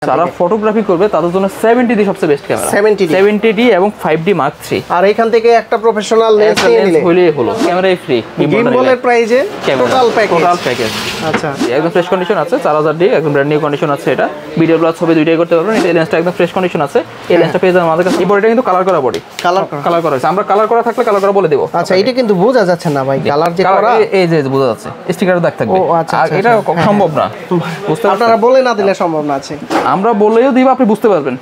যারা ফটোগ্রাফি করবে তাদের জন্য 70D সবচেয়ে বেস্ট ক্যামেরা। 70D এবং 5D Mark III। আর এখান থেকে একটা প্রফেশনাল লেন্স নিয়ে নিলে হলেই হলো, ক্যামেরাই ফ্রি। গিম্বলের প্রাইজে টোটাল প্যাকেজ। আচ্ছা, একদম ফ্রেশ কন্ডিশন আছে, 4000D একদম ব্র্যান্ড নিউ কন্ডিশন আছে। এটা ভিডিও প্লাস ছবি দুইটাই করতে পারবেন। এই লেন্সটা একদম ফ্রেশ কন্ডিশন আছে। এই লেন্সটা পেয়ে যাবেন আমাদের কাছে। এই বডিটা কিন্তু কালার করা বডি, কালার করা আছে। আমরা কালার করা থাকলে কালার করা বলে দেব। আচ্ছা, এটা কিন্তু বোঝা যাচ্ছে না ভাই, কালার যে করা এই যে বোঝা যাচ্ছে, স্টিকারের দাগ থাকবে। আর এটা সম্ভব না, বুঝতে আপনারা বলে না দিলে সম্ভব না আছে। আমরা বলেও দিব, আপনি বুঝতে পারবেন,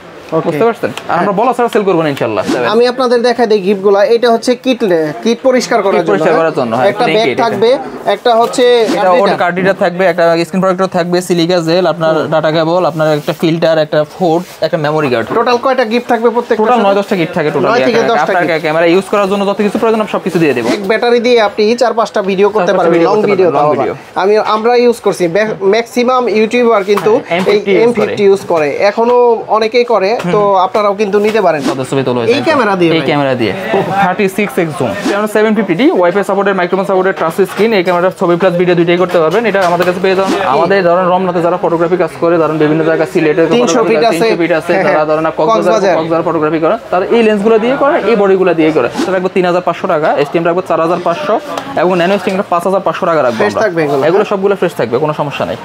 বুঝতে পারছেন। আমরা বলা ছাড়া সেল করব না ইনশাআল্লাহ। আমি আপনাদের দেখাই দেই গিফটগুলো। এটা হচ্ছে কিট পরিষ্কার করার জন্য, একটা ব্যাগ থাকবে, একটা হচ্ছে এটা ওর কার্ডিটা থাকবে, একটা স্ক্রিন প্রোটেক্টর থাকবে, সিলিকা জেল, আপনার ডাটা কেবল, আপনার একটা ফিল্টার, একটা ফোর্ড, একটা মেমরি কার্ড। টোটাল কয়টা গিফট থাকবে প্রত্যেকটা? টোটাল 9-10টা গিফট থাকে টোটাল। আপনার ক্যামেরা ইউজ করার জন্য যত কিছু প্রয়োজন সবকিছু দিয়ে দেব। এক ব্যাটারি দিয়ে আপনি 4-5টা ভিডিও করতে পারবেন, লং ভিডিও। আমরা ইউজ করছি, ম্যাক্সিমাম ইউটিউবার কিন্তু এই M50 ইউজ করে, এখনো অনেকেই করে। তো আপনারাও কিন্তু নিতে পারেন এই ক্যামেরা দিয়ে 36x জুম। যেমন 750D wifi supported, microphone supported, touch screen. এই ক্যামেরাটা ছবি প্লাস ভিডিও দুইটাই করতে পারবেন। এটা আমাদের কাছে পেয়ে যাবেন। আমাদের ধরেন রমনাতে যারা ফটোগ্রাফি কাজ করে, ধরেন বিভিন্ন জায়গা সিলেটের 300 ফিট আছে, যারা ধরেন কক্সবাজার ফটোগ্রাফি করে, তারা এই লেন্সগুলো দিয়ে করে, এই বডিগুলো দিয়ে করে। সেটা রাখবো 3500 টাকা, এসটিএম রাখবো 4500 এবং ন্যানো স্টিংটা 5500 টাকা রাখবো। এগুলো সবগুলো ফ্রেশ থাকবে, কোনো সমস্যা নাই।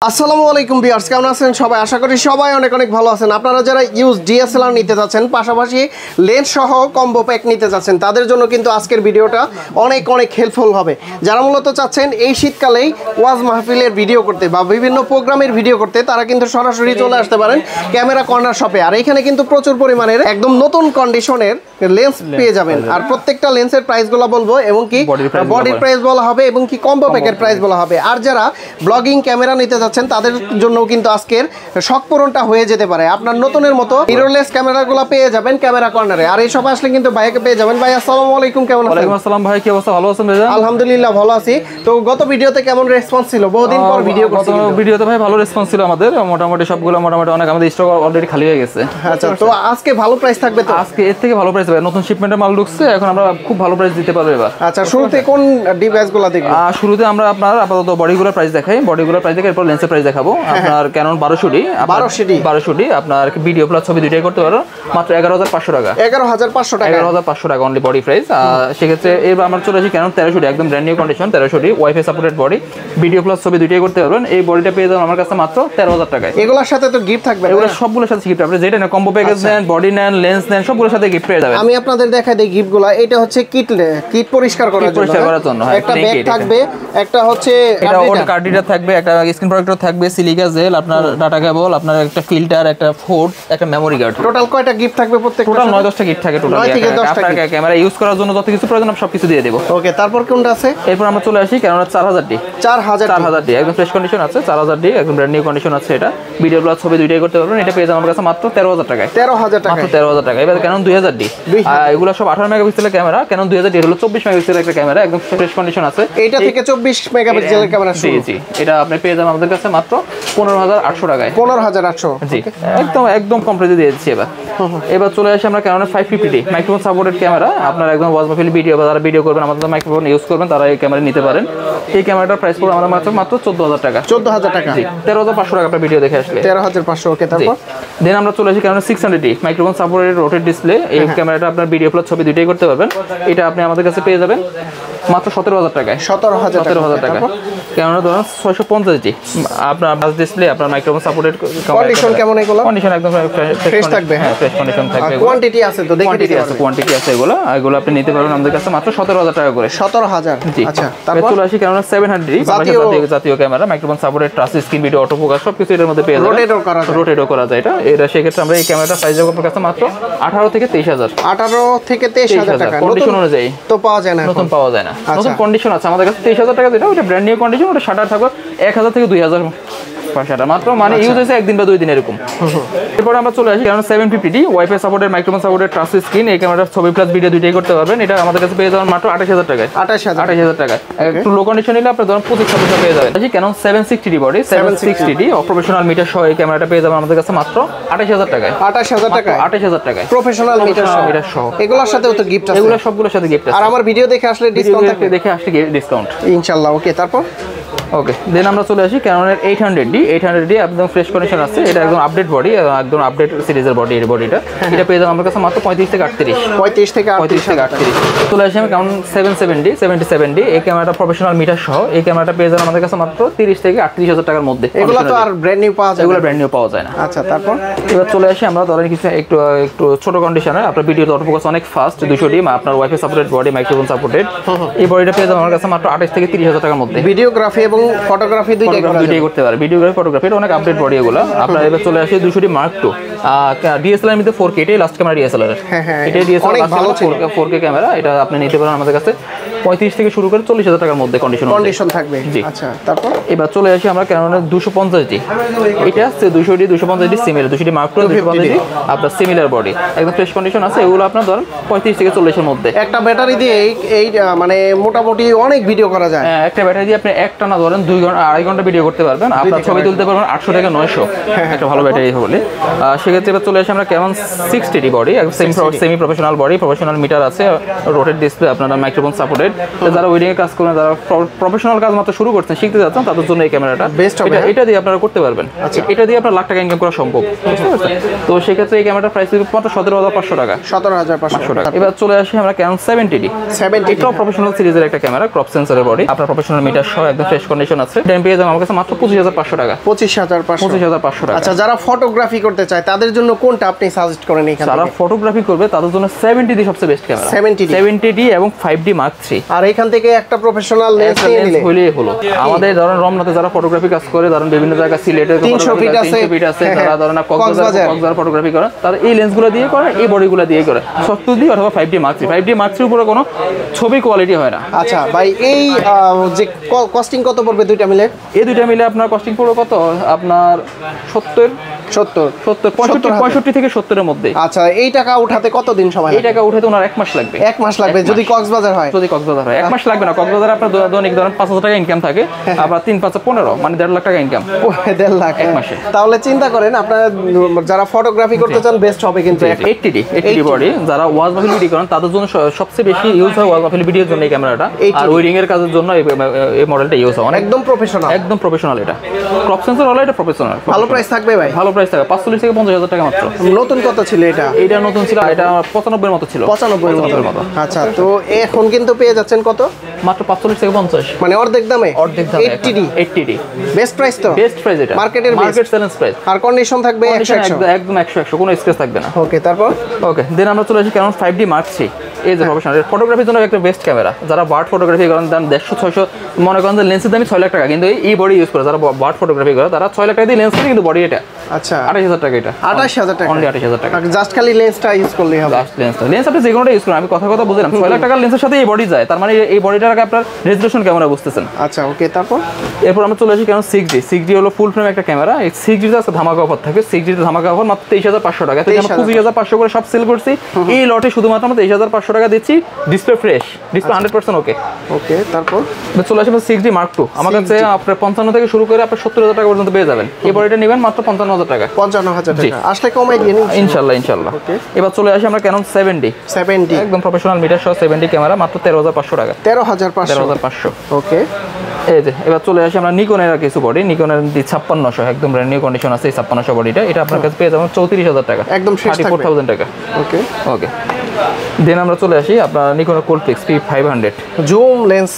আসসালামু আলাইকুম ভিউয়ার্স, কেমন আছেন সবাই? আশা করি সবাই অনেক ভালো আছেন। আপনারা যারা ইউজ ডিএসএলআর নিতে যাচ্ছেন, পাশাপাশি লেন্স সহ কম্বো প্যাক নিতে যাচ্ছেন, তাদের জন্য কিন্তু আজকের ভিডিওটা অনেক হেল্পফুল হবে। যারা মূলত চাচ্ছেন এই শীতকালেই ওয়াজ মাহফিলের ভিডিও করতে বা বিভিন্ন প্রোগ্রামের ভিডিও করতে, তারা কিন্তু সরাসরি চলে আসতে পারেন ক্যামেরা কর্নার শপে। আর এখানে কিন্তু প্রচুর পরিমাণের একদম নতুন কন্ডিশনের লেন্স পেয়ে যাবেন। আর প্রত্যেকটা লেন্সের প্রাইসগুলো বলবো, এবং কি বডির প্রাইস বলা হবে, এবং কি কম্বো প্যাকের প্রাইস বলা হবে। আর যারা ব্লগিং ক্যামেরা নিতে তাদের জন্য কিন্তু আজকের শখ পূরণটা হয়ে যেতে পারে। আপনার নতুনের মতো মিররলেস ক্যামেরাগুলো পেয়ে যাবেন ক্যামেরা কর্নারে। আর এই সব আসলে কিন্তু ভাইকে পেয়ে যাবেন। ভাই আসসালামু আলাইকুম, কেমন আছেন? ওয়ালাইকুম আসসালাম ভাই, কি অবস্থা? ভালো আছেন ভাই? আলহামদুলিল্লাহ ভালো আছি। তো গত ভিডিওতে কেমন রেসপন্স ছিল? বহুদিন পর ভিডিও করছি। ভিডিওতে ভাই ভালো রেসপন্স ছিল আমাদের, মোটামুটি সবগুলো মোটামুটি অনেক, আমাদের স্টক অলরেডি খালি হয়ে গেছে। আচ্ছা, তো আজকে ভালো প্রাইস থাকবে তো? আজকে এর থেকে ভালো প্রাইস হবে, নতুন শিপমেন্টের মাল ঢুকছে, এখন আমরা খুব ভালো প্রাইস দিতে পারবো এবার। আচ্ছা, শুরুতে কোন ডিভাইসগুলো দেখব? শুরুতে আমরা আপনার আপাতত বডিগুলোর প্রাইস দেখাই, বডিগুলোর প্রাইস দেখে এরপর লেন্সের প্রাইস দেখাবো। আপনার ক্যানন 1200D আপনার ভিডিও প্লাস ছবি দুইটাই করতে পারো মাত্র 11500 টাকা। 11500 টাকা অনলি বডি প্রাইস। সেক্ষেত্রে এবার আমরা চলে আসি ক্যানন 1300D, একদম brand new condition 1300D wifi supported body, video plus ছবি দুইটাই করতে পারবেন। এই বডিটা পেয়ে যাবেন আমার কাছে মাত্র 13000 টাকায়। এগুলোর সাথে তো গিফট থাকবে? এগুলো সবগুলোর সাথে গিফট, আপনি যেটা নেন, কম্বো প্যাকেজ নেন, বডি নেন, লেন্স নেন, সবগুলোর সাথে গিফট পেয়ে যাবেন। আমি আপনাদের দেখাই দেই গিফটগুলো। এটা হচ্ছে কিট পরিষ্কার করার জন্য, একটা ব্যাগ থাকবে, একটা হচ্ছে এটা ওর কার্ডিটা থাকবে, একটা স্ক্রিন প্রোটেক্টর থাকবে, সিলিকা জেল, আপনার ডাটা কেবল, আপনার একটা ফিল্টার, একটা ফোর্ড, একটা মেমরি কার্ড। টোটাল কয়টা গিফট থাকবে প্রত্যেকটা? টোটাল 9-10টা গিফট থাকে টোটাল। আপনার ক্যামেরা ইউজ করার জন্য যত কিছু প্রয়োজন সবকিছু দিয়ে দেব। ওকে, তারপর কোনটা আছে? এরপর আমরা চলে আসি ক্যানোন 4000D। 4000D একদম ফ্রেশ কন্ডিশন আছে, 4000D একদম ব্র্যান্ড নিউ কন্ডিশন আছে। এটা ভিডিও প্লাস ছবি দুইটাই করতে পারবেন। এটা পেয়ে যাবেন আমার কাছে মাত্র 13000 টাকায়। 13000 টাকা, মাত্র 13000 টাকা। এবার ক্যানোন 2000D, এগুলো সব 18 মেগাপিক্সেলের ক্যামেরা। ক্যানোন 2000D হলো 24 মেগাপিক্সেলের একটা ক্যামেরা, একদম ফ্রেশ কন্ডিশন আছে। এইটা থেকে 24 মেগাপিক্সেলের ক্যামেরা শুরু। জি, এটা আপনি পেয়ে যাবেন আমাদের কাছে মাত্র 15800 টাকায়। 15800, জি, একদম কম প্রাইসে দিয়ে দিচ্ছি। এবার চলে আসি আমরা ক্যানোনের 550D মাইক্রোফোন সাপোর্টেড ক্যামেরা। আপনার একদম ওয়াজ মাহফিল ভিডিও বা যারা ভিডিও করবেন, আমাদের মাইক্রোফোন ইউজ করবেন, তারা এই ক্যামেরা নিতে পারেন। এই ক্যামেরাটার প্রাইস পড়বে আমাদের মাত্র 14000 টাকা। 14000 টাকা, জি, 13500 টাকা আপনার ভিডিও দেখে আসলে। 13500। ওকে, তারপর দেন আমরা চলে আসি Canon 600D microphone supported rotate display. এই ক্যামেরাটা আপনার ভিডিও প্লাস ছবি দুইটাই করতে পারবেন। এটা আপনি আমাদের কাছে পেয়ে যাবেন মাত্র 17000 টাকায়। 17000 টাকা। ক্যামেরা ধরুন 650D আপনার বাস ডিসপ্লে, আপনার মাইক্রোফোন সাপোর্টেড। কন্ডিশন কেমন? এগুলো কন্ডিশন একদম ফ্রেশ থাকবে। হ্যাঁ, ফ্রেশ কন্ডিশন থাকবে। কোয়ান্টিটি আছে তো? কোয়ান্টিটি আছে। এগুলো আপনি নিতে পারবেন আমাদের কাছে মাত্র 17000 টাকা করে। 17000। জি, আচ্ছা, তারপর চলে আসি ক্যানোন 700D জাতীয় camera, microphone supported, touch screen, video auto focus সবকিছু এর মধ্যে পেয়ে যাবেন। রোটেটও করা যায় এটা। সেক্ষেত্রে আমরা এই ক্যামেরাটা প্রাইস দেব আপনার কাছে মাত্র 18 থেকে 23000। 18 থেকে 23000 টাকা। কন্ডিশন অনুযায়ী তো পাওয়া যায় না, নতুন পাওয়া যায় না। নতুন কন্ডিশন আছে আমাদের কাছে 23000 টাকা, যেটা ওটা ব্র্যান্ড নিউ কন্ডিশন, ওটা শাটার থাকবে 1000 থেকে 2000 মাত্র, মানে ইউজ হয়েছে একদিন বা 2 দিন এরকম। এরপর আমরা চলে আসি কারণ 750D wifi supported, microphone supported, touch screen. এই ক্যামেরাটা ছবি প্লাস ভিডিও দুইটাই করতে পারবেন। এটা আমাদের কাছে পেয়ে যাবেন মাত্র 28000 টাকায়। 28000 টাকায়। একটু লো কন্ডিশন নিলে আপনি ধরুন 2500 পেয়ে যাবেন। Canon 760D body, 760D professional metre সহ এই ক্যামেরাটা পেয়ে যাবেন আমাদের কাছে মাত্র 28000 টাকায়। 28000 টাকায়, 28000 টাকায় প্রফেশনাল মিটার সহ। এগুলোর সাথেও তো গিফট আছে। এগুলো সবগুলোর সাথে গিফট আছে। আর আমার ভিডিও দেখে আসলে ডিসকাউন্ট থাকবে, দেখে আসলে ডিসকাউন্ট ইনশাআল্লাহ। ওকে, তারপর ওকে দেন আমরা চলে আসি ক্যাননের 800D একদম ফ্রেশ কন্ডিশন আছে। এটা একদম আপডেট বডি, একদম আপডেট সিরিজের বডি। এর বডিটা এটা পেয়ে যাবেন আমার কাছে মাত্র 35 থেকে 38। 35 থেকে 38। চলে আসি আমি ক্যানন 77D এই ক্যামেরাটা প্রফেশনাল মিটার সহ। এই ক্যামেরাটা পেয়ে যাবেন আমাদের কাছে মাত্র 30 থেকে 38000 টাকার মধ্যে। এগুলো তো আর ব্র্যান্ড নিউ পাওয়া যায়, এগুলো ব্র্যান্ড নিউ পাওয়া যায় না। আচ্ছা, তারপর এবার চলে আসি আমরা ধরেন কিছু একটু ছোট কন্ডিশনে আপনার ভিডিওর অটোফোকাস অনেক ফাস্ট, 200D আপনার wifi supported body, microphone supported. এই বডিটা পেয়ে যাবেন আমার কাছে মাত্র 28 থেকে 30000 টাকার মধ্যে। ভিডিওগ্রাফি এবং ফটোগ্রাফি দুইটাই করতে পারে। ভিডিওগ্রাফি ফটোগ্রাফি অনেক আপডেট বডি এগুলো। আপনারা এবার চলে আসি 200D Mark II ডিএসএলআর মধ্যে 4K, এটাই লাস্ট ক্যামেরা ডিএসএলআর। এটাই ডিএসএলআর অনেক ভালো 4K ক্যামেরা। এটা আপনি নিতে পারেন আমাদের কাছে 35 থেকে শুরু করে 40000 টাকার মধ্যে কন্ডিশন থাকবে। আচ্ছা, তারপর এবার চলে আসি আমরা ক্যাননের 250D। এটা আছে 250D similar, 200D Mark II 250D আপনার সিমিলার বডি, একদম ফ্রেশ কন্ডিশন আছে। এগুলো আপনার ধরেন 35 থেকে 40 এর মধ্যে। একটা ব্যাটারি দিয়ে এই মানে মোটামুটি অনেক ভিডিও করা যায়। হ্যাঁ, একটা ব্যাটারি দিয়ে আপনি একটা না ধরেন 2 ঘন্টা 2.5 ঘন্টা ভিডিও করতে পারবেন। আপনার ছবি তুলতে পারবেন 800 থেকে 900 একটা ভালো ব্যাটারি হলে। সেক্ষেত্রে এবার চলে আসি আমরা Canon 60D body, semi professional body, professional meter আছে, রোটেট ডিসপ্লে, আপনারা মাইক্রোফোন সাপোর্টেড। যারা ওয়েডিং এর কাজ করেন, যারা প্রফেশনাল কাজ মাত্র শুরু করছেন, শিখতে যাচ্ছেন, তাদের জন্য এই ক্যামেরাটা বেস্ট হবে। এটা দিয়ে আপনারা করতে পারবেন। এটা দিয়ে আপনার লাখ টাকা ইনকাম করা সম্ভব, বুঝতে পারছেন? তো সেক্ষেত্রে এই ক্যামেরাটার প্রাইস মাত্র 17500 টাকা। 17500 টাকা। এবার চলে আসি আমরা ক্যানন 70D। এটাও প্রফেশনাল সিরিজের একটা ক্যামেরা, ক্রপ সেন্সরের বডি, আপনার প্রফেশনাল মিটার সহ একদম ফ্রেশ কন্ডিশন আছে। এটা পেয়ে যাবেন আমার কাছে মাত্র 25500 টাকা। 25500 টাকা। আচ্ছা, যারা ফটোগ্রাফি করতে চায় তাদের জন্য কোনটা আপনি সাজেস্ট করেন? এখানে যারা ফটোগ্রাফি করবে তাদের জন্য 70D সবচেয়ে বেস্ট ক্যামেরা। 70D এবং 5D Mark III। আর এখান থেকে একটা প্রফেশনাল লেন্স হলেই হলো। আমাদের ধরেন রমনাতে যারা ফটোগ্রাফি কাজ করে, ধরেন বিভিন্ন জায়গা সিলেটে 300 ফিট আছে, যারা ধরেন কক্সবাজার ফটোগ্রাফি করে, তারা এই লেন্সগুলো দিয়ে করে, এই বডিগুলো দিয়ে করে, 70D অথবা 5D Mark III। 5D Mark III উপরে কোনো ছবি কোয়ালিটি হয় না। আচ্ছা ভাই, এই যে কস্টিং কত পড়বে দুইটা মিলে? এই দুইটা মিলে আপনার কস্টিং পড়বে কত? আপনার 65 থেকে 70 এর মধ্যে। আচ্ছা, এই টাকা উঠাতে কতদিন সময়? এই টাকা উঠাতে ওনার 1 মাস লাগবে। 1 মাস লাগবে যদি কক্সবাজার হয়? 1 মাস লাগবে না। কক্সবাজারে আপনার দৈনিক ধরেন 5000 টাকা ইনকাম থাকে, আপনার 3 5 15 মানে 1.5 লাখ টাকা ইনকাম। 1.5 লাখ 1 মাসে। তাহলে চিন্তা করেন আপনারা যারা ফটোগ্রাফি করতে চান বেস্ট হবে কিন্তু 80D বডি। যারা ওয়াজ মাহফিল ভিডিও করেন তাদের জন্য সবচেয়ে বেশি ইউজ হয় ওয়াজ মাহফিল ভিডিওর জন্য এই ক্যামেরাটা। আর ওয়েডিং এর কাজের জন্য এই মডেলটা ইউজ হয়। একদম প্রফেশনাল। এটা ক্রপ সেন্সর হলো, এটা প্রফেশনাল। ভালো প্রাইস থাকবে ভাই? ভালো প্রাইস থাকবে 45 থেকে 50000 টাকা মাত্র। নতুন কত ছিল এটা? এটা নতুন ছিল, এটা 95 এর মতো ছিল। 95 এর মতো। আচ্ছা, তো এখন কিন্তু পেয়ে যাচ্ছেন কত? মাত্র 45 থেকে 50, মানে অর্ধেক দামে। 80D বেস্ট প্রাইস তো? বেস্ট প্রাইস এটা, মার্কেট চ্যালেঞ্জ প্রাইস। আর কন্ডিশন থাকবে 100 একদম 100 কোনো স্ক্র্যাচ থাকবে না। ওকে, তারপর দেন আমরা চলে আসি ক্যানন 5D Mark III। এই যে প্রফেশনাল ফটোগ্রাফির জন্য একটা বেস্ট ক্যামেরা। যারা বার্ড ফটোগ্রাফি করেন, দাম 150-600, মনে করেন যে লেন্সের দামই 6 লাখ টাকা, কিন্তু এই বডি ইউজ করে যারা বার্ড ফটোগ্রাফি করে তারা 6 লাখ টাকা দিয়ে লেন্স কিনে, কিন্তু বডি এটা। আচ্ছা, 28000 টাকা। এটা 28000 টাকা, অনলি 28000 টাকা। জাস্ট খালি লেন্সটা ইউজ করলেই হবে। লেন্স আপনি যে কোনোটা ইউজ করেন, আমি কথা বুঝলাম। 6 লাখ টাকার লেন্সের সাথে এই বডি যায়, তার মানে এই বডিটার আগে আপনার রেজোলিউশন ক্যামেরা বুঝতেছেন। আচ্ছা, ওকে, তারপর এরপর আমরা চলে আসি ক্যানন 6D হলো ফুল ফ্রেম একটা ক্যামেরা। এই 6D তে আছে ধামাকা অফার থাকে। 6D তে ধামাকা অফার মাত্র 23500 টাকা। তো আমরা 25500 করে সব সেল করছি। এই লটে শুধুমাত্র আমরা 23500 টাকা দিচ্ছি। ডিসপ্লে ফ্রেশ, ডিসপ্লে 100% ওকে। তারপর চলে আসবে 6D Mark II। আমার কাছে আপনার 55 থেকে শুরু করে আপনার 70000 টাকা পর্যন্ত পেয়ে যাবেন। এই বডিটা নেবেন মাত্র 55000 টাকা। 55000 টাকা আসলে কমাই দিয়ে নিন ইনশাআল্লাহ। এবার চলে আসি আমরা ক্যানন 7D একদম প্রফেশনাল মিটার সহ 7D ক্যামেরা, মাত্র 13500 টাকা। 13500 ওকে। এই যে এবার চলে আসি আমরা নিকনের কিছু বডি। নিকনের 5600 একদম ব্র্যান্ড নিউ কন্ডিশন আছে। এই 5600 বডিটা, এটা আপনার কাছে পেয়ে যাবেন 34000 টাকা, একদম 34000 টাকা। ওকে। দেন আমরা চলে আসি আপনার নিকনের কোল্ডফ্লিক্স P500 জুম লেন্স।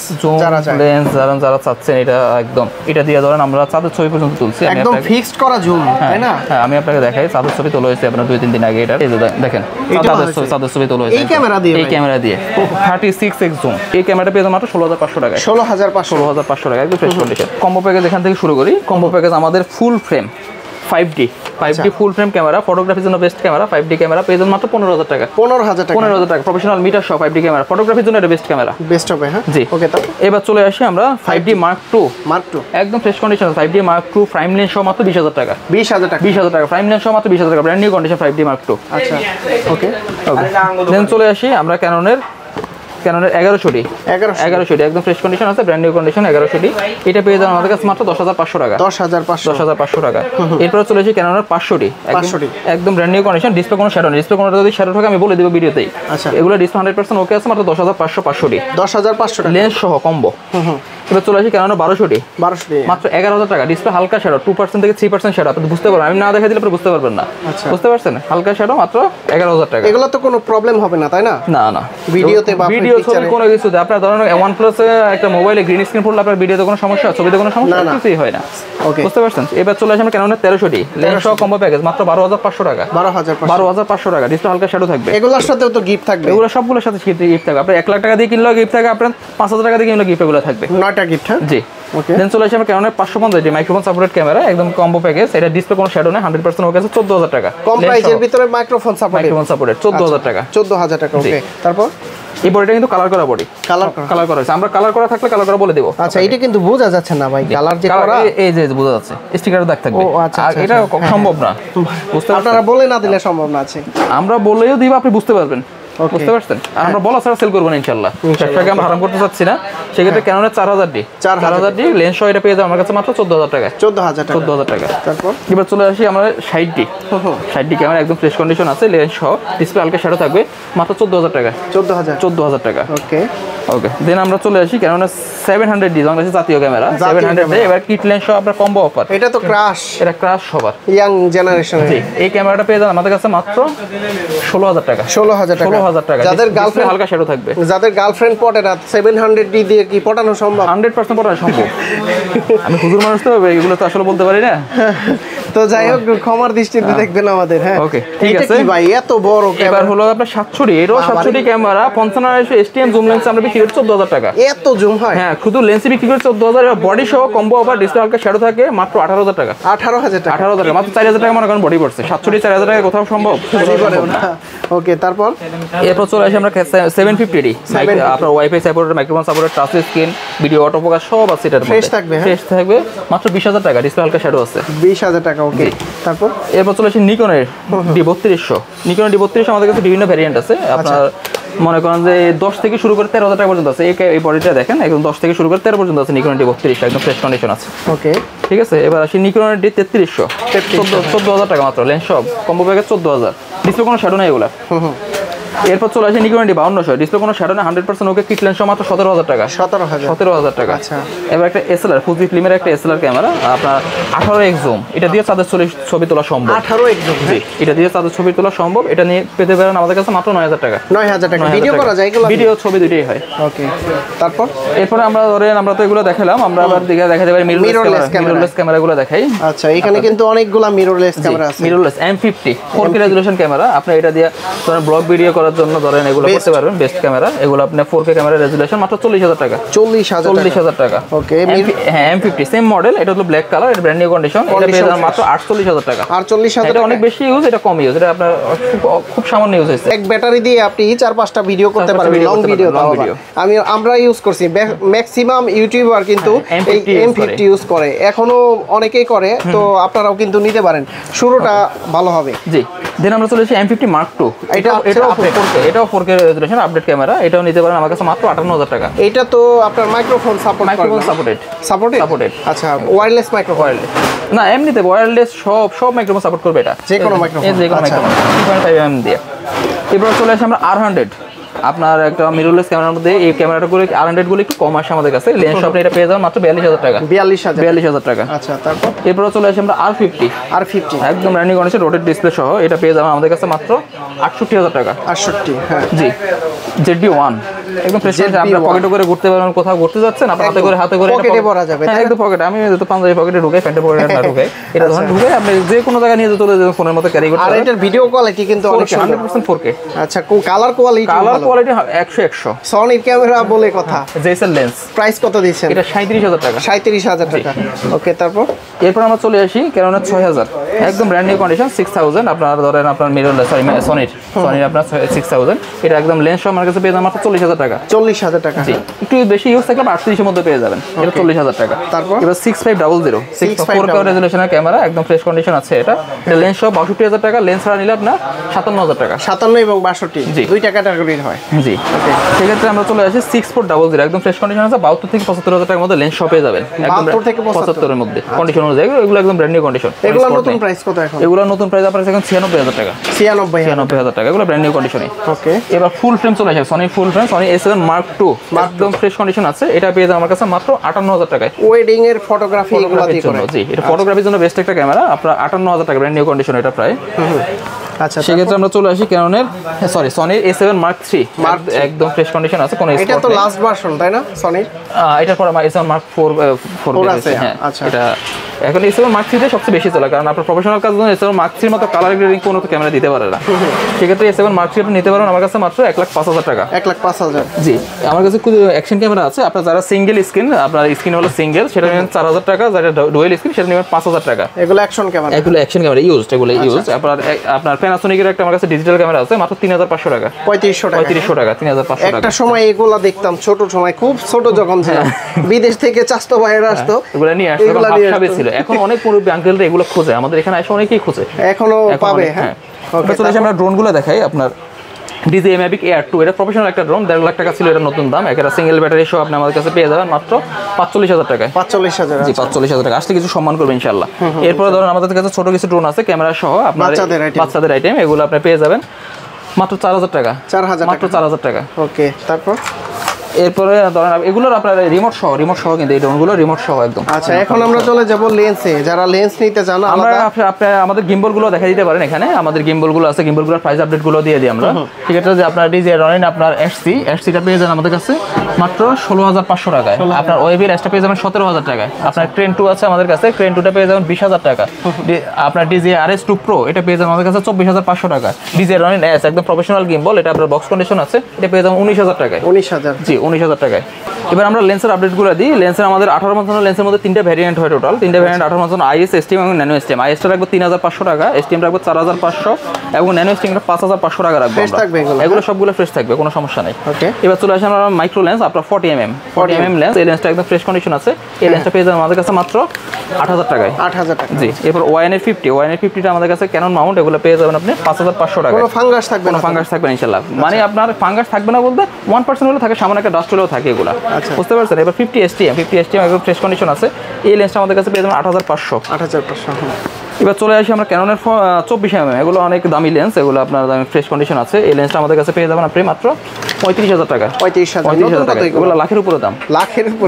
যারা চাচ্ছেন এটা একদম, এটা দিয়ে ধরেন আমরা চাঁদের ছবি পর্যন্ত তুলছি, একদম ফিক্সড করা জুম, তাই না? হ্যাঁ, আমি আপনাকে দেখাই। চাঁদের ছবি তোলা হয়েছে আপনার 2-3 দিন আগে। এটা এই যে দেখেন, চাঁদের ছবি তোলা হয়েছে এই ক্যামেরা দিয়ে 36x জুম। এই ক্যামেরাটা পেয়ে যাবেন মাত্র 16500 টাকা। 16500 টাকা, একদম ফ্রেশ কন্ডিশন। কম্বো প্যাকেজ এখান থেকে শুরু করি। কম্বো প্যাকেজ আমাদের ফুল ফ্রেম 5D 5D ফুল ফ্রেম ক্যামেরা, ফটোগ্রাফির জন্য বেস্ট ক্যামেরা, 5D ক্যামেরা পেয়ে যাবেন মাত্র 15000 টাকা। 15000 টাকা, 15000 টাকা প্রফেশনাল মিটার সহ 5D ক্যামেরা, ফটোগ্রাফির জন্য এটা বেস্ট ক্যামেরা, বেস্ট হবে। হ্যাঁ জি ওকে। তারপর এবার চলে আসি আমরা 5D Mark II, মার্ক 2 একদম fresh condition 5D Mark II prime lens সহ মাত্র 20000 টাকা। 20000 টাকা, 20000 টাকা প্রাইম লেন্স সহ মাত্র 20000 টাকা, brand new condition 5D Mark II। আচ্ছা ওকে। দেন চলে আসি আমরা ক্যাননের 1100D, 1100D একদম ফ্রেশ কন্ডিশন আছে, ব্র্যান্ড নিউ কন্ডিশন 1100D। এটা পেয়ে যাবেন আমাদের কাছে মাত্র 10500 টাকা, 10500 টাকা। এরপর চলে আসি ক্যাননের 500D, একদম ব্র্যান্ড নিউ কন্ডিশন, ডিসপ্লে কোনো শ্যাডো নেই, ডিসপ্লে কোনো যদি শ্যাডো থাকে আমি বলে দিব ভিডিওতেই। আচ্ছা এগুলো ডিসপ্লে 100% ওকে আছে, মাত্র 10500 500D, 10500 টাকা লেন্স সহ কম্বো। এবার চলে আসি ক্যাননের 1200D, 1200 মাত্র 11000 টাকা, ডিসপ্লে হালকা শ্যাডো 2% থেকে 3% শ্যাডো, আপনি বুঝতে পারবেন, আমি না দেখাই দিলে আপনি বুঝতে পারবেন না। বুঝতে পারছেন, হালকা শ্যাডো মাত্র 11000 টাকা। এগুলো তো কোনো প্রবলেম হবে না তাই না? না না, ভিডিওতে বা ভিডিও ছবি কোনো কিছু আপনার ধরেন OnePlus এ একটা মোবাইলে গ্রিন স্ক্রিন পড়লে আপনার ভিডিওতে কোনো সমস্যা, ছবিতে কোনো সমস্যা কিছুই হয় না। ওকে বুঝতে পারছেন। এবার চলে আসি আমরা ক্যাননের 1300D, লেন্স সহ কম্বো প্যাকেজ মাত্র 12500 টাকা, 12500 টাকা, ডিসপ্লে হালকা শ্যাডো থাকবে। এগুলোর সাথেও তো গিফট থাকবে, এগুলো সবগুলোর সাথে গিফট থাকবে। আপনি 1 লাখ টাকা দিয়ে কিনলেও গিফট থাকবে, আপনার 5000 টাকা দিয়ে কিনলেও গিফট এগুলো থাকবে, 9টা গিফট। হ্যাঁ জি ওকে। দেন চলে আসি আমরা ক্যাননের 550D মাইক্রোফোন সাপোর্টেড ক্যামেরা, একদম কম্বো প্যাকেজ, এটা ডিসপ্লে কোনো শ্যাডো নেই, 100% ওকে আছে, 14000 টাকা। কম প্রাইসের ভিতরে মাইক্রোফোন সাপোর্টেড 14000 টাকা, 14000 টাকা। ওকে তারপর এই বডিটা কিন্তু কালার করা বডি, কালার করা আছে, আমরা কালার করা থাকলে কালার করা বলে দেব। আচ্ছা এটা কিন্তু বোঝা যাচ্ছে না ভাই, কালার যে করা, এই যে বোঝা যাচ্ছে স্টিকারের দাগ থাকবে। ও আচ্ছা, আর এটা সম্ভব না, বুঝতে আপনারা বলে না দিলে সম্ভব না আছে, আমরা বলেও দিব, আপনি বুঝতে পারবেন। বুঝতে পারছেন। আর আমরা বলা ছাড়া সেল করবো না ইনশাআল্লাহ, ব্যবসাকে আমরা হারাম করতে চাচ্ছি না। সেক্ষেত্রে ক্যাননের 4000D লেন্স সহ এটা পেয়ে যাবে আমার কাছে মাত্র 14000 টাকা, 14000 টাকা। তারপর এবার চলে আসি আমরা 60D ক্যামেরা, একদম ফ্রেশ কন্ডিশন আছে, লেন্স সহ, ডিসপ্লে হালকা শ্যাডো থাকবে, মাত্র 14000 টাকা, 14000 টাকা। ওকে ওকে। দেন আমরা চলে আসি ক্যাননের 700D, বাংলাদেশের জাতীয় ক্যামেরা 700D, এবার কিট লেন্স সহ আপনার কম্বো অফার। এটা তো ক্রাশ, এটা ক্রাশ সবার ইয়াং জেনারেশন। এই ক্যামেরাটা পেয়ে যাবেন আমাদের কাছে মাত্র 16000 টাকা, 16000 টাকা। যাদের গার্লফ্রেন্ড হালকা শ্যাডো থাকবে, যাদের গার্লফ্রেন্ড পটে না, 700D দিয়ে কি পটানো সম্ভব? 100% পটানো সম্ভব। আমি হুজুর মানুষ তো এগুলো তো আসলে বলতে পারি না, তো যাই হোক ক্ষমার দৃষ্টিতে দেখবেন আমাদের। হ্যাঁ ওকে ঠিক আছে ভাই, এত বড় এবার হলো আপনার 700D, এরও 700D camera 55 STM zoom lens আমরা বিক্রি করি 14000 টাকা। এত জুম হয়? হ্যাঁ, শুধু লেন্সে বিক্রি করি 14000, বডি সহ কম্বো অফার, ডিসপ্লে হালকা শ্যাডো থাকে, মাত্র 18000 টাকা, 18000 টাকা, 18000 টাকা, মাত্র 4000 টাকা মনে করেন বডি পড়ছে। 700D 4000 টাকা কোথাও সম্ভব? ওকে তারপর এরপর চলে আসি আমরা 750D, আপনার wifi supported, microphone supported, touch screen, video auto focus সব আছে এটার মধ্যে, ফ্রেশ থাকবে, মাত্র 20000 টাকা, ডিসপ্লে হালকা শ্যাডো আছে, 20000 টাকা। ওকে তারপর এরপর চলে আসি নিকনের D3200, নিকনের D3200 আমাদের কাছে বিভিন্ন ভ্যারিয়েন্ট আছে। আপনার মনে করেন যে 10 থেকে শুরু করে 13000 টাকা পর্যন্ত আছে। এই বডিটা দেখেন, একদম 10 থেকে শুরু করে 13 পর্যন্ত আছে নিকনের D3200, একদম ফ্রেশ কন্ডিশন আছে। ওকে ঠিক আছে। এবার আসি নিকনের D3300, 14000 টাকা মাত্র, লেন্স সব কম্বো প্যাকেজ 14000, ডিসপ্লে কোনো শ্যাডো নেই এগুলা। এরপর চলে আসে নিকন D5200, ডিসপ্লে কোনো শ্যাডো না, 100% ওকে, কিট লেন্স সহ মাত্র 17000 টাকা, 17000 টাকা। আচ্ছা এবার একটা এসএলআর, ফুজি ফিল্মের একটা এসএলআর ক্যামেরা, আপনার 18x জুম, এটা দিয়ে চাঁদের ছবি তোলা সম্ভব, 18x জুম, জি এটা দিয়ে চাঁদের ছবি তোলা সম্ভব। এটা নিয়ে পেতে পারেন আমাদের কাছে মাত্র 9000 টাকা, 9000 টাকা। ভিডিও করা যায় এগুলো? ভিডিও ছবি দুটোই হয়। ওকে তারপর এরপরে আমরা ধরেন, আমরা তো এগুলো দেখালাম, আমরা আবার দেখাতে পারি মিররলেস ক্যামেরাগুলো দেখাই। আচ্ছা এখানে কিন্তু অনেকগুলা মিররলেস ক্যামেরা আছে, mirrorless M50 4K resolution camera. আপনি এটা দিয়ে ধরেন ব্লগ ভিডিও করার জন্য ধরেন এগুলো করতে পারবেন, বেস্ট ক্যামেরা এগুলো। আপনি 4K ক্যামেরা রেজোলিউশন মাত্র 40000 টাকা, 40000 টাকা। ওকে হ্যাঁ M50 সেম মডেল, এটা হলো ব্ল্যাক কালার, এটা ব্র্যান্ড নিউ কন্ডিশন, এটা পেয়ে যাবেন মাত্র 48000 টাকা, 48000 এটা অনেক বেশি ইউজ, এটা কম ইউজ, এটা আপনার খুব সামান্য ইউজ হয়েছে। এক ব্যাটারি দিয়ে আপনি 4-5টা ভিডিও করতে পারবেন, লং ভিডিও। আমরা ইউজ করছি, ম্যাক্সিমাম ইউটিউবার কিন্তু এই M50 ইউজ করে, এখনো অনেকেই করে, তো আপনারাও কিন্তু নিতে পারেন, শুরুটা ভালো হবে। জি। দেন আমরা চলে এসেছি M50 Mark II, এটাও 4K রেজোলিউশন আপডেট ক্যামেরা, এটাও নিতে পারেন আমার কাছে মাত্র 58000 টাকা। এটা তো আপনার মাইক্রোফোন সাপোর্টেড। আচ্ছা ওয়্যারলেস মাইক্রোফোন না, এমনিতে ওয়্যারলেস সব মাইক্রোফোন সাপোর্ট করবে, এটা যে কোনো মাইক্রোফোন, 3.5mm দিয়ে। এরপর চলে আসে আমরা R100, আপনার একটা মিররলেস ক্যামেরার মধ্যে এই ক্যামেরাটা গুলো R100 গুলো একটু কম আসে আমাদের কাছে, লেন্স সহ আপনি এটা পেয়ে যাবেন মাত্র 42000 টাকা, 42000 টাকা। আচ্ছা তারপর এরপর চলে আসে আমরা R50, একদম রানিং কন্ডিশন রোটেট ডিসপ্লে সহ, এটা পেয়ে যাবেন আমাদের কাছে মাত্র 68000 টাকা, 68। হ্যাঁ জি। ZD-1 একদম ফ্রেশ কন্ডিশন। আপনি পকেটে করে ঘুরতে পারবেন, কোথাও ঘুরতে যাচ্ছেন আপনি হাতে করে পকেটে ভরা যাবে। হ্যাঁ একদম পকেটে, আমি তো পাঞ্জাবি পকেটে ঢুকাই, প্যান্টের পকেটে না ঢুকাই, এটা ধরুন ঢুকে আপনি যে কোনো জায়গায় নিয়ে যেতে চলে ফোনের মতো ক্যারি করতে আর পারবেন। এটার ভিডিও কোয়ালিটি কিন্তু অনেক সুন্দর, 100% 4K। আচ্ছা, কালার কোয়ালিটি 100 সনির ক্যামেরা বলে কথা। জেসেল লেন্স প্রাইস কত দিচ্ছেন? এটা 37,000 টাকা। 37,000 টাকা। ওকে, তারপর এরপর আমরা চলে আসি ক্যানোনের 6000, একদম ব্র্যান্ড নিউ কন্ডিশন 6000। আপনার ধরেন আপনার মিররলেস সনির আপনার 6000, এটা একদম লেন্স সহ আমার কাছে পেয়ে যাবেন মাত্র 40,000 টাকা। 40,000 টাকা। জি, একটু বেশি ইউজ থাকলে 38 এর মধ্যে পেয়ে যাবেন, এটা 40,000 টাকা। তারপর এবার 6500 4K রেজোলিউশনের ক্যামেরা, একদম ফ্রেশ কন্ডিশন আছে। এটা লেন্স সহ 62,000 টাকা, লেন্স ছাড়া নিলে আপনার 57,000 টাকা। 57 এবং 62 দুইটা ক্যাটাগরির হয়। জি, সেক্ষেত্রে আমরা চলে আসি 6400, একদম ফ্রেশ কন্ডিশন আছে, 72 থেকে 75,000 টাকার মধ্যে লেন্স সহ পেয়ে যাবেন, একদম 72 থেকে 75 এর মধ্যে কন্ডিশন অনুযায়ী। এগুলো একদম ব্র্যান্ড নিউ কন্ডিশন। এগুলো নতুন প্রাইস কত এখন? এগুলো নতুন প্রাইস আপনার এখন 96,000 টাকা। 96,000 টাকা, এগুলো ব্র্যান্ড নিউ কন্ডিশনে। ওকে, এবার ফুল ফ্রেম চলে আসে, সনি ফুল frame, Sony A7 Mark II, একদম ফ্রেশ কন্ডিশন আছে। এটা পেয়ে যাবেন আমার কাছে মাত্র 58,000 টাকায়। ওয়েডিং এর ফটোগ্রাফি এগুলো দিয়ে করে। জি, এটা ফটোগ্রাফির জন্য বেস্ট একটা ক্যামেরা, আপনার 58,000 টাকা ব্র্যান্ড নিউ কন্ডিশন এটা প্রায়। আচ্ছা, সেক্ষেত্রে আমরা চলে আসি ক্যানোনের সনির A7 Mark III, একদম ফ্রেশ কন্ডিশন আছে, কোনো এটা তো লাস্ট ভার্সন তাই না সনির? এটার পর আমার A7 Mark IV আছে। হ্যাঁ, আচ্ছা, এটা এখন A7 Mark III সবচেয়ে বেশি চলে, কারণ আপনার প্রফেশনাল কাজের জন্য A7 Mark III মতো কালার গ্রেডিং কোনো ক্যামেরা দিতে পারে না। সেক্ষেত্রে A7 Mark III নিতে পারেন আমার কাছে মাত্র 1,05,000 টাকা। 1,05,000। জি, আমার কাছে অ্যাকশন ক্যামেরা আছে। আপনার যারা সিঙ্গেল স্ক্রিন, আপনার স্ক্রিন হলো সিঙ্গেল, সেটা নেবেন 4,000 টাকা। যারা ডুয়েল স্ক্রিন সেটা নেবেন 5,000 টাকা। এগুলো অ্যাকশন ক্যামেরা, এগুলো অ্যাকশন ক্যামেরা ইউজড, এগুলো ইউজড। আপনার প্যানাসোনিকের একটা আমার কাছে ডিজিটাল ক্যামেরা আছে মাত্র 3,500 টাকা। 3500 টাকা 3,500 টাকা। একটা সময় এগুলো দেখতাম ছোট সময়, খুব ছোট যখন ছিলাম, বিদেশ থেকে চাস্তো ভাইরা আসতো, এগুলো নিয়ে আসতো, ভাবসাবে ছিল। এখন অনেক মুরব্বি আঙ্কেলরা এগুলো খোঁজে, আমাদের এখানে এসে অনেকেই খোঁজে, এখনো পাবে। হ্যাঁ, ওকে, চলে আসি আমরা ড্রোনগুলো দেখাই। আপনার DJI Mavic Air 2, এটা প্রফেশনাল একটা ড্রোন, 1.5 লাখ টাকা ছিল এটা নতুন দাম। একটা সিঙ্গেল ব্যাটারি সহ আপনি আমাদের কাছে পেয়ে যাবেন মাত্র 45,000 টাকায়। 45,000। জি, 45,000 টাকা। আসলে কিছু সম্মান করবেন ইনশাআল্লাহ। এরপরে ধরুন আমাদের কাছে ছোট কিছু ড্রোন আছে ক্যামেরা সহ, আপনার বাচ্চাদের আইটেম, এগুলো আপনি পেয়ে যাবেন মাত্র 4,000 টাকা। 4,000 মাত্র 4,000 টাকা। ওকে, তারপর এরপরে ধরেন এগুলোর আপনার রিমোট সহ কিন্তু এই ড্রোনগুলো রিমোট সহ একদম। আচ্ছা, এখন আমরা চলে যাব লেন্সে। যারা লেন্স নিতে চান, আমরা আপনি আমাদের গিম্বলগুলো দেখা দিতে পারেন এখানে। আমাদের গিম্বলগুলো আছে, গিম্বলগুলোর প্রাইস আপডেটগুলো দিয়ে দিই আমরা। সেক্ষেত্রে যে আপনার DJI Ronin আপনার SCটা পেয়ে যান আমাদের কাছে মাত্র 16,500 টাকায়। আপনার ওয়েবির এসটা পেয়ে যাবেন 17,000 টাকায়। আপনার ক্রেন 2 আছে আমাদের কাছে, ক্রেন 2টা পেয়ে যাবেন 20,000 টাকা। আপনার DJI RS2 Pro এটা পেয়ে যাবেন আমাদের কাছে 24,500 টাকা। DJI Ronin S একদম প্রফেশনাল গিম্বল, এটা আপনার বক্স কন্ডিশন আছে, এটা পেয়ে যাবেন 19,000 টাকায়। 19,000। জি, 19,000 টাকায়। এবার আমরা লেন্সের আপডেটগুলো দিই। লেন্সের আমাদের 18 মাসের লেন্সের মধ্যে 3টা ভ্যারিয়েন্ট হয় টোটাল। 3টা ভ্যারিয়েন্ট 18 মাসের IS, STM এবং ন্যানো STM। IS-টা রাখবো 3,500 টাকা, STM রাখবো 4,500 এবং ন্যানো STM-টা 5,500 টাকা রাখবো আমরা। এগুলো সবগুলো ফ্রেশ থাকবে, কোনো সমস্যা নেই। ওকে, এবার চলে আসি আমরা মাইক্রো লেন্স, আপনার 40mm লেন্স। এই লেন্সটা একদম ফ্রেশ কন্ডিশন আছে। এই লেন্সটা পেয়ে যাবেন আমাদের কাছে মাত্র 8,000 টাকায়। 8,000 টাকা। জি, এরপর ওয়াইনের 50টা আমাদের কাছে ক্যানন মাউন্ট, এগুলো পেয়ে যাবেন আপনি 5,500 টাকা। কোনো ফাঙ্গাস থাকবে না? কোনো ফাঙ্গাস থাকবে না ইনশাআল্লাহ। মানে আপনার ফাঙ্গাস থাকবে না বলতে 1% হলে থাকে, সামান্য একটা ডাস্ট হলেও থাকে এগুলো, বুঝতে পারছেন? এবার 50 STM একদম ফ্রেশ কন্ডিশন আছে। এই লেন্সটা আমাদের কাছে পেয়ে যাবেন 8,500। 8,500। এবার চলে আসি আমরা ক্যাননের 24mm, এগুলো অনেক দামি লেন্স, এগুলো আপনার ফ্রেশ কন্ডিশন আছে। এই লেন্সটা আমাদের কাছে পেয়ে যাবেন আপনি মাত্র 35,000 টাকা। 35,000 টাকা, এগুলো লাখের উপরে দাম।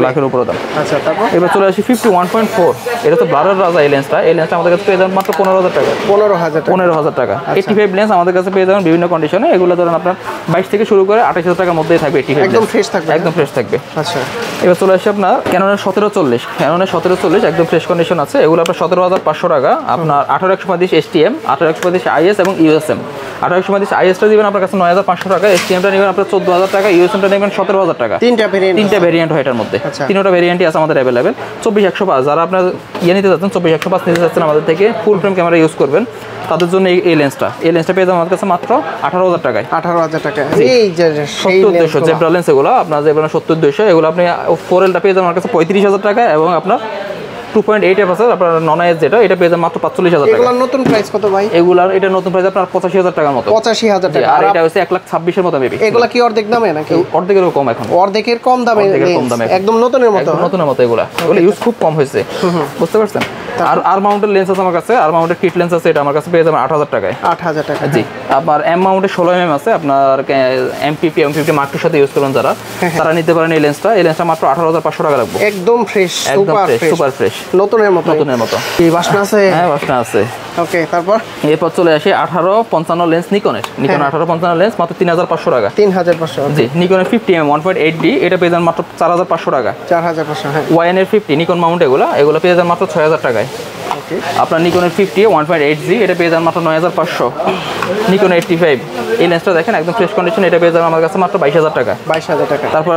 লাখের উপরে দাম। আচ্ছা, তারপর এবার চলে আসি 51.4, এটা তো ব্লারের রাজা। এই লেন্সটা আমাদের কাছে পেয়ে যাবেন মাত্র 15,000 টাকা। 15,000 টাকা। 85 লেন্স আমাদের কাছে পেয়ে যাবেন বিভিন্ন কন্ডিশনে। এগুলো ধরেন আপনার 22 থেকে শুরু করে 28,000 টাকার মধ্যেই থাকবে। 85 একদম ফ্রেশ থাকবে, একদম ফ্রেশ থাকবে। আচ্ছা, এবার চলে আসি আপনার ক্যাননের 1740 একদম ফ্রেশ কন্ডিশন আছে। এগুলো আপনার 17,500 টাকা। আপনার 18-135 STM, 18-135 IS এবং USM। 18-135 IS-টা দিবেন আপনার কাছে 9,500 টাকা, STM-টা নেবেন আপনার 14,000 টাকা, USM-টা নেবেন 17,000 টাকা। তিনটা ভেরিয়েন্ট হয় এটার মধ্যে। 3টা ভেরিয়েন্টই আছে আমাদের অ্যাভেলেবেল। 24-105 যারা আপনার নিতে চাচ্ছেন, 24-105 নিতে চাচ্ছেন আমাদের থেকে, ফুল ফ্রেম ক্যামেরা ইউজ করবেন, তাদের জন্য এই লেন্সটা পেয়ে যাবেন আমাদের কাছে মাত্র 18,000 টাকায়। 18,000 টাকা। এই যে 70-200 জেব্রা লেন্স, এগুলো আপনার জেব্রা 70-200, এগুলো আপনি 4L-টা পেয়ে যাবেন আমার কাছে 35,000 টাকা এবং আপনার 2.8 আছে আপনার নন আইএস, যেটা এটা পেয়ে যাবেন মাত্র 45,000 টাকা। এগুলোর নতুন প্রাইস কত ভাই? এগুলার এটা নতুন প্রাইস আপনার 85,000 টাকার মতো। 85,000 টাকা। আর এটা হচ্ছে 1,26,000 এর মতো বেবি। এগুলা কি অর্ধেক দামে নাকি? অর্ধেকেরও কম এখন। অর্ধেকের কম দামে, একদম নতুনের মতো। এগুলো ইউজ খুব কম হয়েছে, বুঝতে পারছেন? আর মাউন্টের লেন্স আছে আমার কাছে, আর মাউন্টের কিট লেন্স আছে, এটা আমার কাছে পেয়ে যাবেন 8000 টাকায়। 8000 টাকা। জি। আবার এম মাউন্টের 16mm আছে, আপনার এমপিপি মার্কের সাথে ইউজ করেন যারা, তারা নিতে পারেন এই লেন্সটা। এই লেন্সটা মাত্র 18500 টাকা রাখবো। একদম ফ্রেশ, সুপার ফ্রেশ, নতুনের মতো। কি বাসনা আছে? হ্যাঁ, বাসনা আছে। ওকে, তারপর এরপর চলে আসে 1855 লেন্স নিকনের। নিকন 1855 লেন্স মাত্র 3500 টাকা। 3500। জি। নিকনের 50mm 1.8D এটা পেয়ে যান মাত্র 4500 টাকা। 4500। হ্যাঁ। ওয়াইএন এর 50 নিকন মাউন্ট এগুলো পেয়ে যান মাত্র 6000 টাকায়। ওকে। আপনার নিকনের 50 1.8G এটা পেয়ে যান মাত্র 9500। নিকন 85 এই লেন্সটা দেখেন একদম ফ্রেশ কন্ডিশন, এটা পেয়ে যাবেন আমার কাছে মাত্র 22000 টাকা। 22000 টাকা। তারপর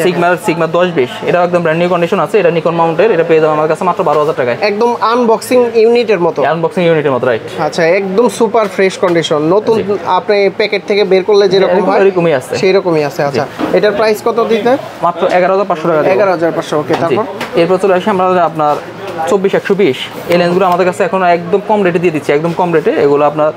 সিগমা 1020 এটা একদম ব্র্যান্ড নিউ কন্ডিশন আছে, এটা নিকন মাউন্টের, এটা পেয়ে যাবেন আমার কাছে মাত্র 12000 টাকায়। একদম আনবক্সিং ইউনিটের মতো। আনবক্সিং ইউনিটের মতো, রাইট। আচ্ছা, একদম সুপার ফ্রেশ কন্ডিশন, নতুন আপনি প্যাকেট থেকে বের করলে যেরকম হয় এরকমই আছে, সেই রকমই আছে। আচ্ছা, এটার প্রাইস কত দিতে? মাত্র 11500 টাকা। 11500। ওকে, তারপর এরপর চলে আসি আমরা আপনার 24-120 এই লেন্সগুলো আমাদের কাছে এখন একদম কম রেটে দিয়ে দিচ্ছি, একদম কম রেটে। এগুলো আপনার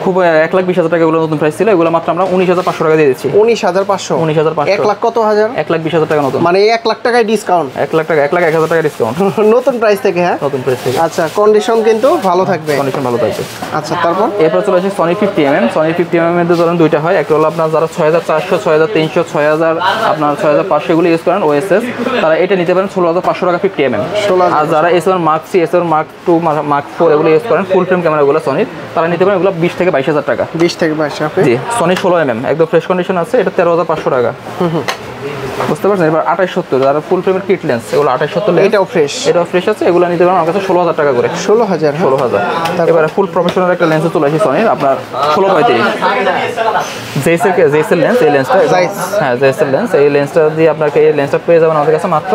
খুব 1,20,000 টাকা, এগুলো নতুন প্রাইস ছিল, এগুলো মাত্র আমরা 19500 টাকা দিয়ে দিচ্ছি। 19500। 19500। 1 লাখ কত হাজার? 1,20,000 টাকা নতুন, মানে 1 লাখ টাকায় ডিসকাউন্ট। 1 লাখ টাকা, 1,01,000 টাকা ডিসকাউন্ট নতুন প্রাইস থেকে। হ্যাঁ, নতুন প্রাইস থেকে। আচ্ছা, কন্ডিশন কিন্তু ভালো থাকবে, কন্ডিশন ভালো থাকবে। আচ্ছা, তারপর এরপর চলে আসে সনি 50mm। সনি 50mm এর ধরেন দুইটা হয়, একটা হলো আপনার যারা 6400, 6300, 6000, আপনার 6500 এগুলো ইউজ করেন ওএসএস, তারা এটা নিতে পারেন 16500 টাকা 50mm। আর যারা S1 Mark 3, S1 Mark 2, Mark 4 এগুলো ইউজ করেন ফুল ফ্রেম ক্যামেরাগুলো সনির, তারা নিতে পারেন এগুলো 20 থেকে 22000 টাকা। 20 থেকে 22। জি। সনি 16mm একদম ফ্রেশ কন্ডিশন আছে, এটা 13500 টাকা। বুঝতে পারছেন? এবার 2870 যারা ফুল ফ্রেমের কিট লেন্স, এগুলো 2870 লেন্স, এটাও ফ্রেশ আছে, এগুলো নিতে পারেন আমার কাছে 16000 টাকা করে। 16000। এবারে ফুল প্রফেশনাল একটা লেন্সে চলে আসি সনির, আপনার 1635 জেইসের লেন্স। এই লেন্সটা, হ্যাঁ জেইসের লেন্স, এই লেন্সটা দিয়ে আপনাকে এই লেন্সটা পেয়ে যাবেন আমাদের কাছে মাত্র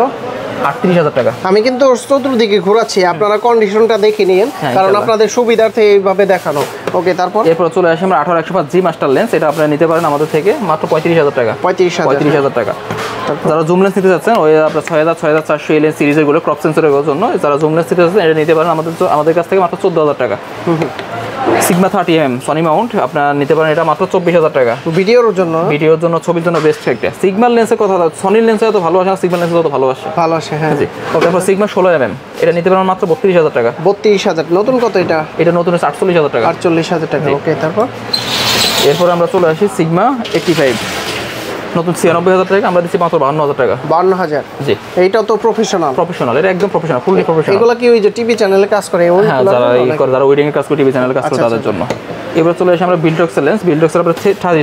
38000 টাকা। আমি কিন্তু চতুর্দিকে ঘোরাচ্ছি, আপনারা কন্ডিশনটা দেখে নিন, কারণ আপনাদের সুবিধার্থে এইভাবে দেখানো। ওকে, তারপর এরপর চলে আসি আমরা 18-105 জি মাস্টার লেন্স, এটা আপনারা নিতে পারেন আমাদের থেকে মাত্র 35000 টাকা। 35000 টাকা। যারা জুম লেন্স নিতে চাচ্ছেন, ওই আপনার 6000, 6400 এই লেন্স সিরিজের গুলো ক্রপ সেন্সরের জন্য, যারা জুম লেন্স নিতে চাচ্ছেন এটা নিতে পারেন আমাদের কাছ থেকে মাত্র 14000 টাকা। সিগমা 30mm সনি মাউন্ট আপনারা নিতে পারেন এটা মাত্র 24000 টাকা। ভিডিওর জন্য, ছবির জন্য বেস্ট একটা। সিগমার লেন্সের কথা, সনির লেন্সে তো ভালোবাসে না, সিগমার লেন্সে তো ভালোবাসে। হ্যাঁ। জি। তারপর সিগমা 16mm এটা নিতে পারেন মাত্র 32000 টাকা। 32000। নতুন কত এটা? এটা নতুন 48000 টাকা। 48000 টাকা। ওকে, তারপর এরপর আমরা চলে আসি সিগমা 85 নতুন 96000 টাকা, আমরা দিচ্ছি মাত্র 52000 টাকা। 52000। জি। এইটাও তো প্রফেশনাল, এটা একদম প্রফেশনাল, ফুললি প্রফেশনাল। এগুলো কি ওই যে টিভি চ্যানেলে কাজ করে? হ্যাঁ, যারা ওয়েডিং এর কাজ করে, টিভি চ্যানেলে কাজ করে, তাদের জন্য। এবার চলে আসি আমরা বিল্ডক্সের লেন্স। বিল্ডক্সের আপনার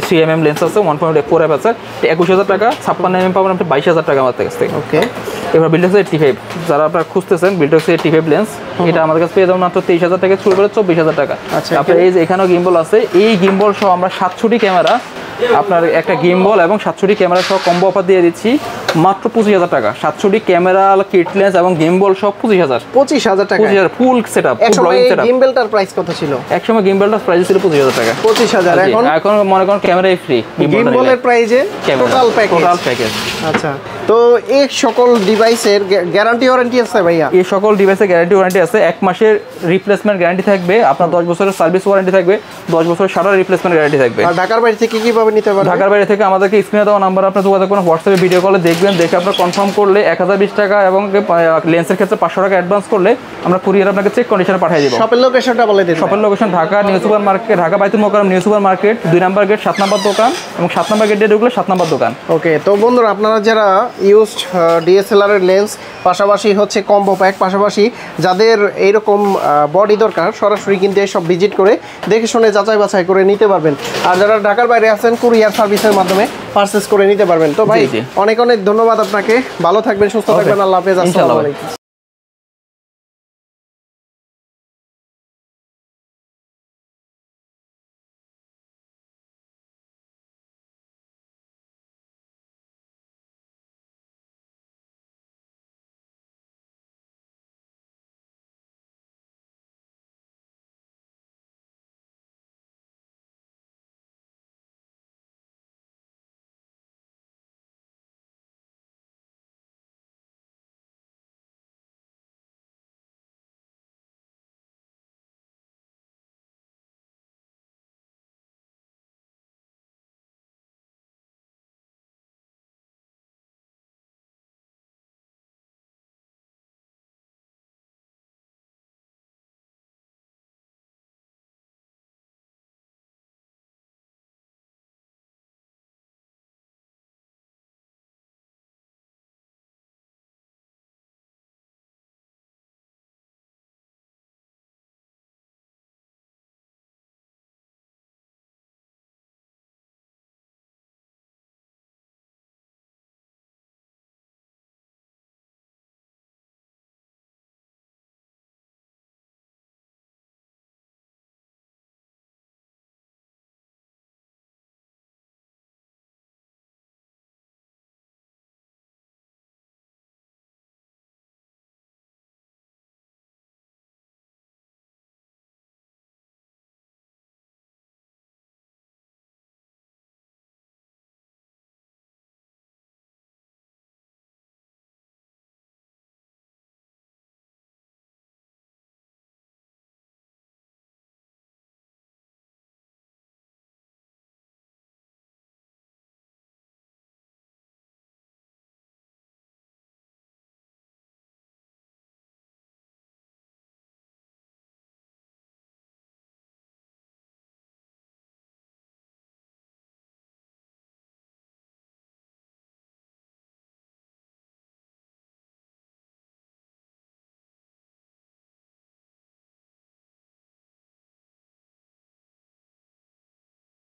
3mm লেন্স আছে, 1.4 অ্যাপারচার, 21000 টাকা। 56mm পাবেন আপনি 22000 টাকা আমাদের কাছ থেকে। ওকে। এবার বিল্ডক্স 85 যারা আপনারা খুঁজতেছেন, বিল্ডক্স 85 লেন্স, এটা আমাদের কাছে পেয়ে যাবেন মাত্র 23000 টাকা শুরু করে 24000 টাকা। আচ্ছা, আপনার এই যে এখানেও গিম্বল আছে, এই গিম্বল সহ আমরা 760 ক্যামেরা, আপনার একটা গিম্বল এবং 760 ক্যামেরা সহ কম্বো অফার দিয়ে দিচ্ছি মাত্র 25000 টাকা। 760 ক্যামেরা, কিট লেন্স এবং গিম্বল সব 25000 টাকা। 25000 ফুল সেটআপ, ফুল ব্লগিং সেটআপ। গিম্বলটার প্রাইস কত ছিল? একসময় গিম্বলটার প্রাইস ছিল 25000 টাকা। 25000। এখন মনে করেন ক্যামেরাই ফ্রি, গিম্বলের প্রাইসে টোটাল প্যাকেজ। আচ্ছা, তো এই সকল ডিভাইসের গ্যারান্টি ওয়ারেন্টি আছে ভাইয়া? এই সকল ডিভাইসের গ্যারান্টি ওয়ারেন্টি আছে। 1 মাসের রিপ্লেসমেন্ট গ্যারান্টি থাকবে, আপনার 10 বছরের সার্ভিস ওয়ারেন্টি থাকবে, 10 বছরের শাটার রিপ্লেসমেন্ট গ্যারান্টি থাকবে। আর ঢাকার বাইরে থেকে কিভাবে নিতে পারবেন? ঢাকার বাইরে থেকে আমাদেরকে স্ক্রিনে দেওয়া নাম্বার আপনার যোগাযোগ করুন, হোয়াটসঅ্যাপে ভিডিও কলে দেখবেন, দেখে আপনার কনফার্ম করলে 1020 টাকা এবং লেন্সের ক্ষেত্রে 500 টাকা অ্যাডভান্স করলে আমরা কুরিয়ার আপনাকে চেক কন্ডিশনে পাঠিয়ে দেব। শপের লোকেশনটা বলে দিন। শপের location Dhaka new super market, Dhaka বাইতুল মোকাররম নিউ সুপার মার্কেট, 2 নম্বর গেট 7 নম্বর দোকান, এবং 7 নম্বর গেট দিয়ে ঢুকলে 7 নম্বর দোকান। ওকে, তো বন্ধুরা আপনারা যারা ইউজড ডিএসএলআর এর লেন্স, পাশাপাশি হচ্ছে কম্বো প্যাক, পাশাপাশি যাদের এইরকম বডি দরকার, সরাসরি কিন্তু এসব ভিজিট করে দেখে শুনে যাচাই বাছাই করে নিতে পারবেন। আর যারা ঢাকার বাইরে আছেন, কুরিয়ার সার্ভিসের মাধ্যমে পারচেস করে নিতে পারবেন। তো ভাই অনেক অনেক ধন্যবাদ আপনাকে, ভালো থাকবেন, সুস্থ থাকবেন, আল্লাহ হাফেজ, আসসালামু আলাইকুম।